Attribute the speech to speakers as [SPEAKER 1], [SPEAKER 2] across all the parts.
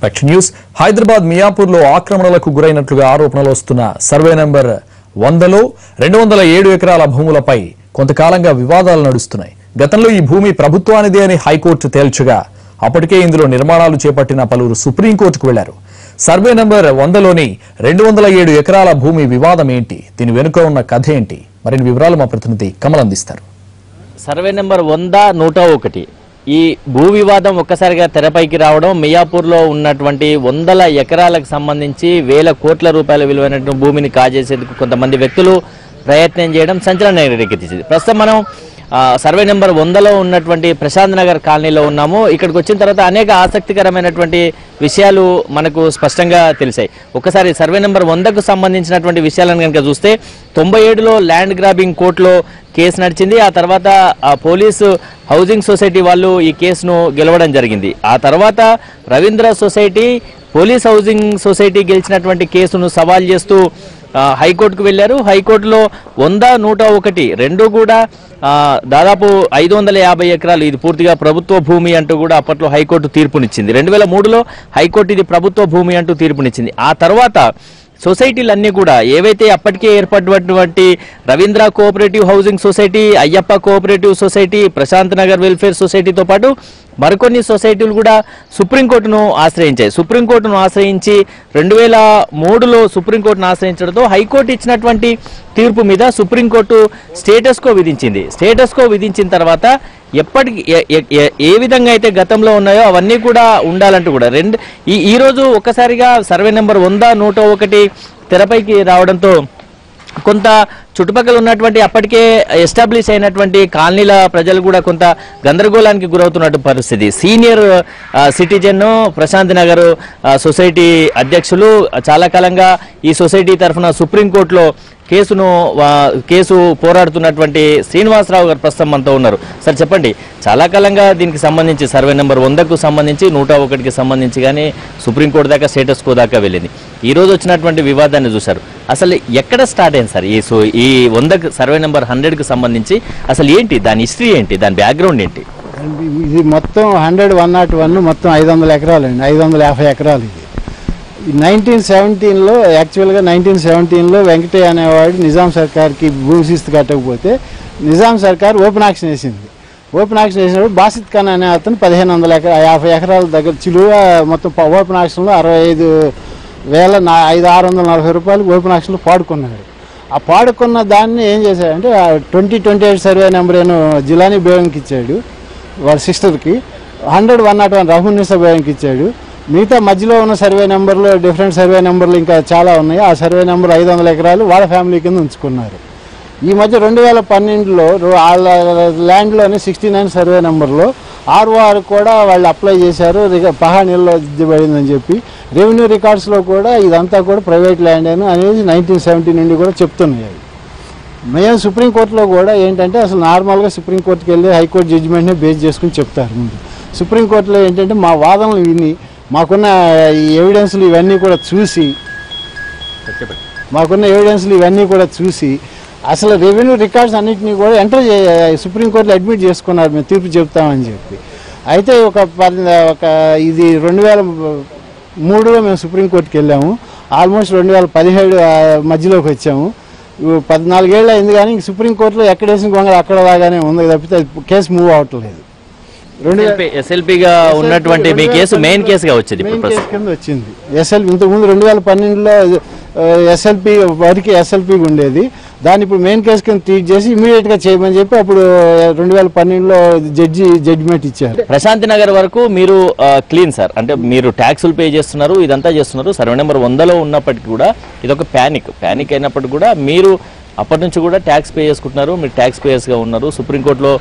[SPEAKER 1] పక్షి న్యూస్ హైదరాబాద్ మియాపూర్లో ఆక్రమణలకు గురైనట్లుగా ఆరోపణలు వస్తున్న సర్వే నంబర్ 100లో 207 ఎకరాల భూములపై కొంతకాలంగా వివాదాలు నడుస్తున్నాయి. గతంలో ఈ భూమి ప్రభుత్వానిదే అని హైకోర్టు తేల్చగా అప్పటికే ఇందులో నిర్మాణాలు చేపట్టిన పలువురు సుప్రీంకోర్టుకు వెళ్లారు. సర్వే నంబర్ 100లోని 207 ఎకరాల భూమి వివాదం ఏంటి, దీని వెనుక ఉన్న కథ ఏంటి, మరిన్ని వివరాలు మా ప్రతినిధి కమల్ అందిస్తారు.
[SPEAKER 2] సర్వే నెంబర్ 100, 101 ఈ భూ వివాదం ఒక్కసారిగా తెరపైకి రావడం, మియాపూర్లో ఉన్నటువంటి వందల ఎకరాలకు సంబంధించి వేల కోట్ల రూపాయల విలువైనటువంటి భూమిని కాజేసేందుకు కొంతమంది వ్యక్తులు ప్రయత్నం చేయడం సంచలనం రేకెత్తించింది. ప్రస్తుతం మనం సర్వే నెంబర్ 100లో ఉన్నటువంటి ప్రశాంత్ నగర్ కాలనీలో ఉన్నాము. ఇక్కడికి వచ్చిన తర్వాత అనేక ఆసక్తికరమైనటువంటి విషయాలు మనకు స్పష్టంగా తెలిసాయి. ఒకసారి సర్వే నెంబర్ 100కు సంబంధించినటువంటి విషయాలను కనుక చూస్తే 97లో ల్యాండ్ గ్రాబింగ్ కోర్టులో కేసు నడిచింది. ఆ తర్వాత పోలీసు హౌసింగ్ సొసైటీ వాళ్ళు ఈ కేసును గెలవడం జరిగింది. ఆ తర్వాత Ravindra society police housing society గెలిచినటువంటి కేసును సవాల్ చేస్తూ హైకోర్టుకు వెళ్లారు. హైకోర్టులో 100, 101 రెండు కూడా దాదాపు 550 ఎకరాలు ఇది పూర్తిగా ప్రభుత్వ భూమి అంటూ కూడా అప్పట్లో హైకోర్టు తీర్పునిచ్చింది. 2003లో హైకోర్టు ఇది ప్రభుత్వ భూమి అంటూ తీర్పునిచ్చింది. ఆ తర్వాత సొసైటీలన్నీ కూడా ఏవైతే అప్పటికే ఏర్పడినటువంటి Ravindra cooperative housing society, Ayyappa cooperative society, Prashant Nagar welfare సొసైటీతో పాటు మరికొన్ని సొసైటీలు కూడా సుప్రీంకోర్టును ఆశ్రయించాయి. సుప్రీంకోర్టును ఆశ్రయించి 2003లో సుప్రీంకోర్టును ఆశ్రయించడంతో హైకోర్టు ఇచ్చినటువంటి తీర్పు మీద సుప్రీంకోర్టు స్టేటస్ కో విధించింది. స్టేటస్ కో విధించిన తర్వాత ఎప్పటికి ఏ విధంగా అయితే గతంలో ఉన్నాయో అవన్నీ కూడా ఉండాలంటూ కూడా ఈ రోజు ఒక్కసారిగా సర్వే నెంబర్ 100, 101 తెరపైకి రావడంతో కొంత చుట్టుపక్కల ఉన్నటువంటి అప్పటికే ఎస్టాబ్లిష్ అయినటువంటి కాలనీల ప్రజలు కూడా కొంత గందరగోళానికి గురవుతున్నట్టు పరిస్థితి. Senior citizen Prashant Nagar society అధ్యక్షులు చాలా కాలంగా ఈ సొసైటీ తరఫున సుప్రీంకోర్టులో కేసు పోరాడుతున్నటువంటి శ్రీనివాసరావు గారు ప్రస్తుతం మనతో ఉన్నారు. సార్ చెప్పండి, చాలా కాలంగా దీనికి సంబంధించి సర్వే నెంబర్ 100కు సంబంధించి 101కి సంబంధించి కానీ సుప్రీంకోర్టు దాకా స్టేటస్ కో దాకా వెళ్ళింది. ఈ రోజు వచ్చినటువంటి వివాదాన్ని చూశారు. అసలు ఎక్కడ స్టార్ట్ అయింది సార్ ఈ 100 సర్వే నెంబర్ 100కి సంబంధించి? అసలు ఏంటి దాని హిస్టరీ ఏంటి, దాని బ్యాక్గ్రౌండ్ ఏంటి?
[SPEAKER 3] ఇది మొత్తం 100, 101 మొత్తం 500 ఎకరాలు అండి, 550 ఎకరాలు. ఇది 1917లో యాక్చువల్గా 1917లో వెంకటయ్య అనేవాడు నిజాం సర్కార్కి భూమి శిస్తు కట్టకపోతే నిజాం సర్కార్ ఓపెన్ ఆక్షన్ వేసింది. ఓపెన్ ఆక్షన్ వేసినప్పుడు బాసిత్ ఖాన్ అనే అతను 1550 ఎకరాల దగ్గర చిలువ మొత్తం ఓపెన్ ఆక్షన్లో 65,640 రూపాయలు ఓపెన్ ఆక్షన్లో పాడుకున్నాడు. ఆ పాడుకున్న దాన్ని ఏం చేశాడంటే 2028 సర్వే నెంబర్ ఏమో జిలానీ బేగంకి ఇచ్చాడు, వాళ్ళ సిస్టర్కి. 100, 101 రహూనిసా బేగంకి ఇచ్చాడు. మిగతా మధ్యలో ఉన్న సర్వే నెంబర్లు డిఫరెంట్ సర్వే నెంబర్లు ఇంకా చాలా ఉన్నాయి. ఆ సర్వే నెంబర్ 500 ఎకరాలు వాళ్ళ ఫ్యామిలీ కింద ఉంచుకున్నారు. ఈ మధ్య 2012లో వాళ్ళ ల్యాండ్లోని 69 సర్వే నెంబర్లో ఆర్ఓఆర్ కూడా వాళ్ళు అప్లై చేశారు, పహానీల్లో పడిందని చెప్పి. రెవెన్యూ రికార్డ్స్లో కూడా ఇదంతా కూడా ప్రైవేట్ ల్యాండ్ అనేది 1970 నుండి కూడా చెప్తున్నాయి. మేము సుప్రీంకోర్టులో కూడా ఏంటంటే అసలు నార్మల్గా సుప్రీంకోర్టుకి వెళ్ళి హైకోర్టు జడ్జిమెంట్ని బేస్ చేసుకుని చెప్తారు. ముందు సుప్రీంకోర్టులో ఏంటంటే మా వాదనలు విని మాకున్న ఎవిడెన్స్లు ఇవన్నీ కూడా చూసి అసలు రెవెన్యూ రికార్డ్స్ అన్నింటినీ కూడా ఎంటర్ సుప్రీంకోర్టులో అడ్మిట్ చేసుకున్నారు, మేము తీర్పు చెప్తామని చెప్పి. అయితే ఇది 2003లో మేము సుప్రీంకోర్టుకి వెళ్ళాము. ఆల్మోస్ట్ 2017 మధ్యలోకి వచ్చాము. 14 ఏళ్ళు అయింది కానీ సుప్రీంకోర్టులో ఎక్కడ వేసిన గొంగళ అక్కడ లాగానే ఉంది తప్పితే కేసు మూవ్ అవ్వట్లేదు.
[SPEAKER 2] ఎస్ఎల్పీగా ఉన్నటువంటి మీ కేసు మెయిన్ కేసుగా వచ్చింది.
[SPEAKER 3] ఎస్ఎల్పీ ఇంతకుముందు 2012లో ఎస్ఎల్పీ వరకు ఎస్ఎల్పీగా ఉండేది. దాన్ని ఇప్పుడు మెయిన్ కేసు కింద ట్రీట్ చేసి ఇమీడియట్గా చేయమని చెప్పి అప్పుడు 2012లో జడ్జిమెంట్ ఇచ్చారు.
[SPEAKER 2] ప్రశాంత్ నగర్ వరకు మీరు క్లీన్ సార్, అంటే మీరు ట్యాక్సులు పే చేస్తున్నారు, ఇదంతా చేస్తున్నారు. సర్వే నెంబర్ 100లో ఉన్నప్పటికీ కూడా ఇదొక ప్యానిక్ అయినప్పటికీ కూడా మీరు అప్పటి నుంచి కూడా ట్యాక్స్ పే చేసుకుంటున్నారు, మీరు ట్యాక్స్ పేయర్స్గా ఉన్నారు. సుప్రీంకోర్టులో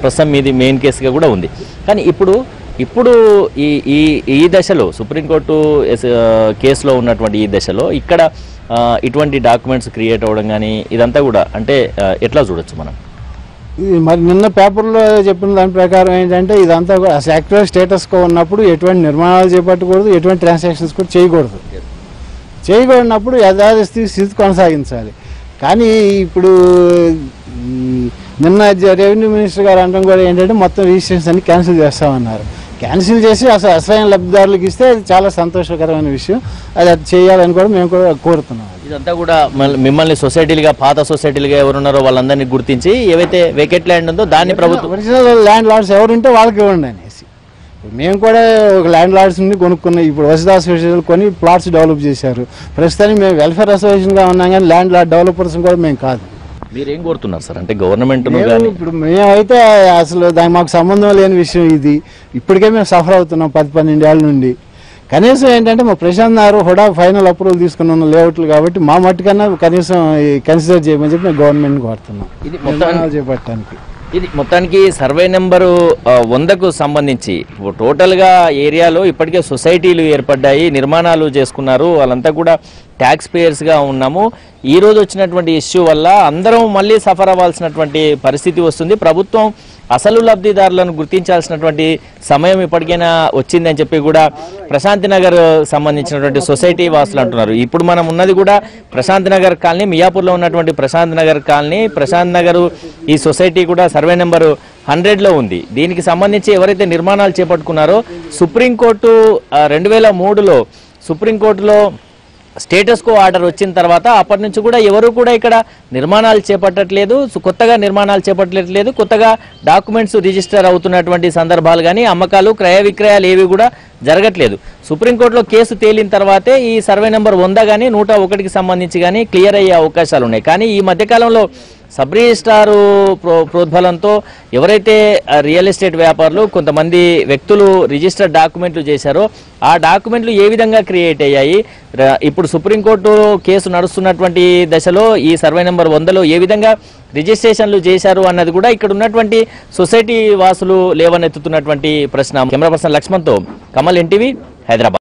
[SPEAKER 2] ప్రస్తుతం మీది మెయిన్ కేసుగా కూడా ఉంది. కానీ ఇప్పుడు ఈ దశలో సుప్రీంకోర్టు కేసులో ఉన్నటువంటి ఈ దశలో ఇక్కడ ఇటువంటి డాక్యుమెంట్స్ క్రియేట్ అవ్వడం కానీ ఇదంతా కూడా అంటే ఎట్లా చూడొచ్చు మనం?
[SPEAKER 3] మరి నిన్న పేపర్లో చెప్పిన దాని ప్రకారం ఏంటంటే ఇదంతా కూడా యాక్చువల్ స్టేటస్గా ఉన్నప్పుడు ఎటువంటి నిర్మాణాలు చేపట్టకూడదు, ఎటువంటి ట్రాన్సాక్షన్స్ కూడా చేయకూడనప్పుడు యథాస్థితి స్థితి కొనసాగించాలి. కానీ ఇప్పుడు నిన్న రెవెన్యూ మినిస్టర్ గారు అనడం కూడా ఏంటంటే మొత్తం రిజిస్ట్రేషన్స్ అన్ని క్యాన్సిల్ చేస్తామన్నారు. క్యాన్సిల్ చేసి అసలు అసలైన లబ్ధిదారులకు ఇస్తే అది చాలా సంతోషకరమైన విషయం. అది చేయాలని కూడా మేము కూడా కోరుతున్నాం.
[SPEAKER 2] ఇదంతా కూడా మిమ్మల్ని సొసైటీలుగా, పాత సొసైటీలుగా ఎవరున్నారో వాళ్ళందరినీ గుర్తించి ఏవైతే వేకెట్ ల్యాండ్ ఉందో దాన్ని ప్రభుత్వం
[SPEAKER 3] ఒరిజినల్ ల్యాండ్ లార్డ్స్ ఎవరుంటే వాళ్ళకి ఇవ్వండి అనేసి మేము కూడా ఒక ల్యాండ్ లార్డ్స్ నుండి కొనుక్కున్నాం. ఇప్పుడు వసతి అసోసియేషన్ కొని ప్లాట్స్ డెవలప్ చేశారు. ప్రస్తుతానికి మేము వెల్ఫేర్ అసోసియేషన్గా ఉన్నాం కానీ ల్యాండ్ లార్డ్ డెవలపర్స్ కూడా మేము కాదు.
[SPEAKER 2] మీరేం కోరుతున్నారు సార్? అంటే గవర్నమెంట్
[SPEAKER 3] ఇప్పుడు మేమైతే అసలు దానికి మాకు సంబంధం లేని విషయం ఇది. ఇప్పటికే మేము సఫర్ అవుతున్నాం 10-12 ఏళ్ళ నుండి. కనీసం ఏంటంటే మా ప్రశాంత్ నగర్ హుడా ఫైనల్ అప్రూవల్ తీసుకున్న లేఅవుట్లు కాబట్టి మా మట్టుకన్నా కనీసం కన్సిడర్ చేయమని చెప్పి మేము గవర్నమెంట్ కోరుతున్నాం
[SPEAKER 2] ఇది మొత్తం
[SPEAKER 3] చేపట్టడానికి.
[SPEAKER 2] ఇది మొత్తానికి సర్వే నెంబరు 100కు సంబంధించి టోటల్గా ఏరియాలో ఇప్పటికే సొసైటీలు ఏర్పడ్డాయి, నిర్మాణాలు చేసుకున్నారు. వాళ్ళంతా కూడా ట్యాక్స్ పేయర్స్గా ఉన్నాము. ఈ రోజు వచ్చినటువంటి ఇష్యూ వల్ల అందరం మళ్ళీ సఫర్ అవ్వాల్సినటువంటి పరిస్థితి వస్తుంది. ప్రభుత్వం అసలు లబ్ధిదారులను గుర్తించాల్సినటువంటి సమయం ఇప్పటికైనా వచ్చిందని చెప్పి కూడా ప్రశాంతి నగర్ సంబంధించినటువంటి సొసైటీ వాసులు అంటున్నారు. ఇప్పుడు మనం ఉన్నది కూడా ప్రశాంతి నగర్ కాలనీ, మియాపూర్లో ఉన్నటువంటి ప్రశాంతి నగర్ కాలనీ. ప్రశాంత్ నగర్ ఈ సొసైటీ కూడా సర్వే నెంబరు 100లో ఉంది. దీనికి సంబంధించి ఎవరైతే నిర్మాణాలు చేపట్టుకున్నారో సుప్రీంకోర్టు 2003లో సుప్రీంకోర్టులో స్టేటస్ కో ఆర్డర్ వచ్చిన తర్వాత అప్పటి నుంచి కూడా ఎవరు కూడా ఇక్కడ నిర్మాణాలు చేపట్టట్లేదు, కొత్తగా నిర్మాణాలు చేపట్టట్లేదు. కొత్తగా డాక్యుమెంట్స్ రిజిస్టర్ అవుతున్నటువంటి సందర్భాలు కానీ అమ్మకాలు, క్రయ విక్రయాలు ఏవి కూడా జరగట్లేదు. సుప్రీంకోర్టులో కేసు తేలిన తర్వాతే ఈ సర్వే నెంబర్ 100 కానీ 101కి సంబంధించి కానీ క్లియర్ అయ్యే అవకాశాలు ఉన్నాయి. కానీ ఈ మధ్యకాలంలో సబ్ రిజిస్ట్రారు ప్రోద్బలంతో ఎవరైతే రియల్ ఎస్టేట్ వ్యాపారులు కొంతమంది వ్యక్తులు రిజిస్టర్ డాక్యుమెంట్లు చేశారో ఆ డాక్యుమెంట్లు ఏ విధంగా క్రియేట్ అయ్యాయి, ఇప్పుడు సుప్రీంకోర్టు కేసు నడుస్తున్నటువంటి దశలో ఈ సర్వే నెంబర్ 100లో ఏ విధంగా రిజిస్ట్రేషన్లు చేశారు అన్నది కూడా ఇక్కడ ఉన్నటువంటి సొసైటీ వాసులు లేవనెత్తుతున్నటువంటి ప్రశ్న. కెమెరా పర్సన్ లక్ష్మణ్తో కమల్, ఎన్టీవీ, హైదరాబాద్.